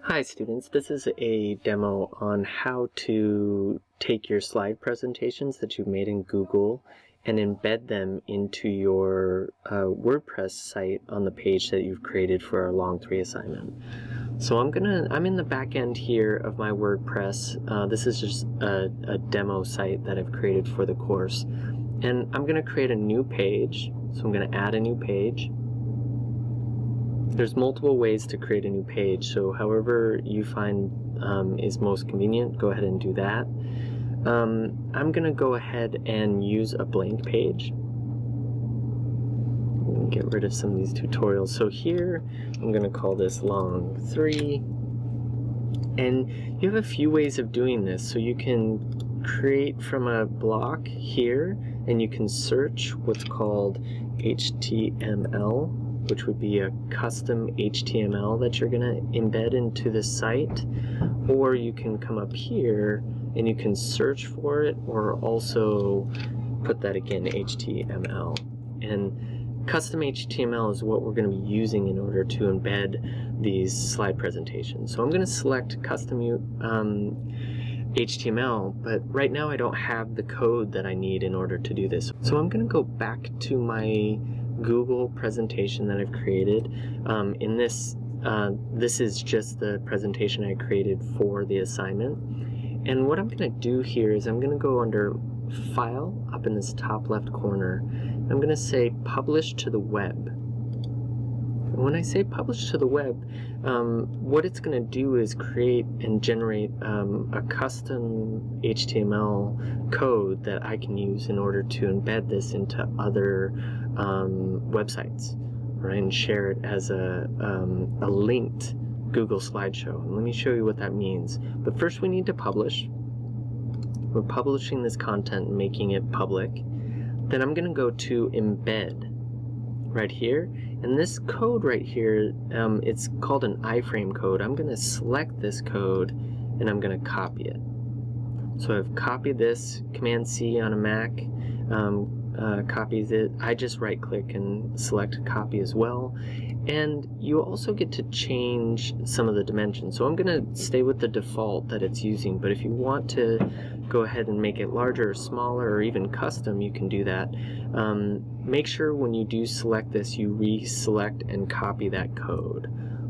Hi students, this is a demo on how to take your slide presentations that you've made in Google and embed them into your WordPress site on the page that you've created for our Long 3 assignment. So I'm in the back end here of my WordPress. This is just a demo site that I've created for the course. And I'm going to create a new page. So I'm going to add a new page. There's multiple ways to create a new page, so however you find is most convenient, go ahead and do that. I'm going to go ahead and use a blank page. I'm going to get rid of some of these tutorials. So here, I'm going to call this Long 3. And you have a few ways of doing this. So you can create from a block here, and you can search what's called HTML, which would be a custom HTML that you're going to embed into this site. Or you can come up here and you can search for it, or also put that again, HTML. And custom HTML is what we're going to be using in order to embed these slide presentations. So I'm going to select custom HTML, but right now I don't have the code that I need in order to do this. So I'm going to go back to my Google presentation that I've created. This is just the presentation I created for the assignment. And what I'm going to do here is I'm going to go under File up in this top left corner. I'm going to say Publish to the Web. And when I say Publish to the Web, what it's going to do is create and generate a custom HTML code that I can use in order to embed this into other websites, right, and share it as a linked Google slideshow. And let me show you what that means. But first we need to publish. We're publishing this content and making it public. Then I'm going to go to Embed right here. And this code right here, it's called an iframe code. I'm going to select this code and I'm going to copy it. So I've copied this, Command C on a Mac, copies it. I just right click and select copy as well. And you also get to change some of the dimensions. So I'm going to stay with the default that it's using, but if you want to go ahead and make it larger or smaller or even custom, you can do that. Make sure when you do select this, you reselect and copy that code.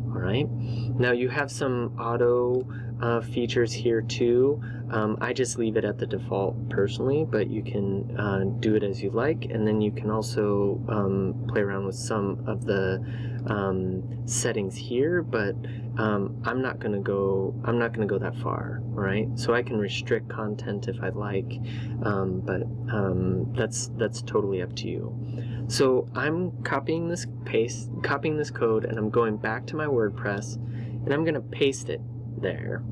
Alright, now you have some auto features here too. I just leave it at the default personally, but you can do it as you like, and then you can also play around with some of the settings here, but I'm not gonna go that far. All right, so I can restrict content if I like, but that's totally up to you. So I'm copying this code, and I'm going back to my WordPress, and I'm gonna paste it there.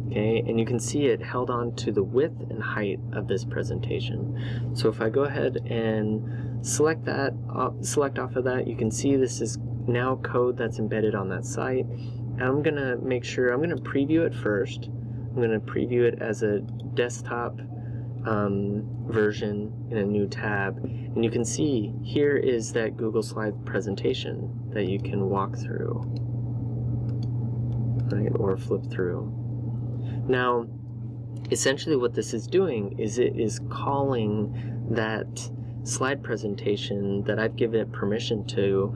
Okay, and you can see it held on to the width and height of this presentation. So if I go ahead and select off of that, you can see this is now code that's embedded on that site. And I'm gonna make sure, I'm gonna preview it first. I'm gonna preview it as a desktop version in a new tab. And you can see here is that Google Slide presentation that you can walk through, right, or flip through. Now, essentially what this is doing is it is calling that slide presentation that I've given it permission to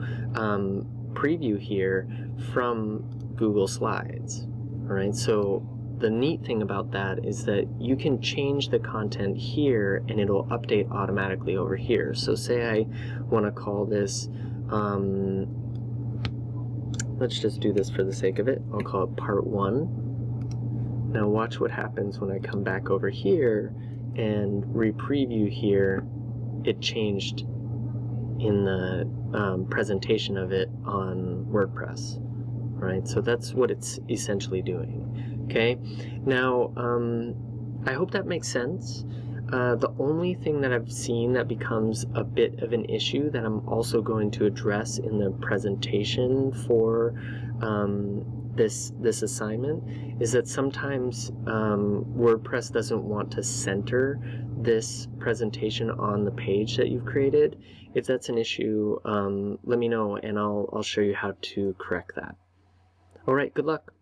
preview here from Google Slides. All right, so the neat thing about that is that you can change the content here and it'll update automatically over here. So say I want to call this, let's just do this for the sake of it. I'll call it Part 1. Now watch what happens when I come back over here and re-preview here. It changed in the presentation of it on WordPress. Right, so that's what it's essentially doing. Okay, now I hope that makes sense. The only thing that I've seen that becomes a bit of an issue that I'm also going to address in the presentation for this assignment is that sometimes WordPress doesn't want to center this presentation on the page that you've created. If that's an issue, let me know and I'll show you how to correct that. All right, good luck.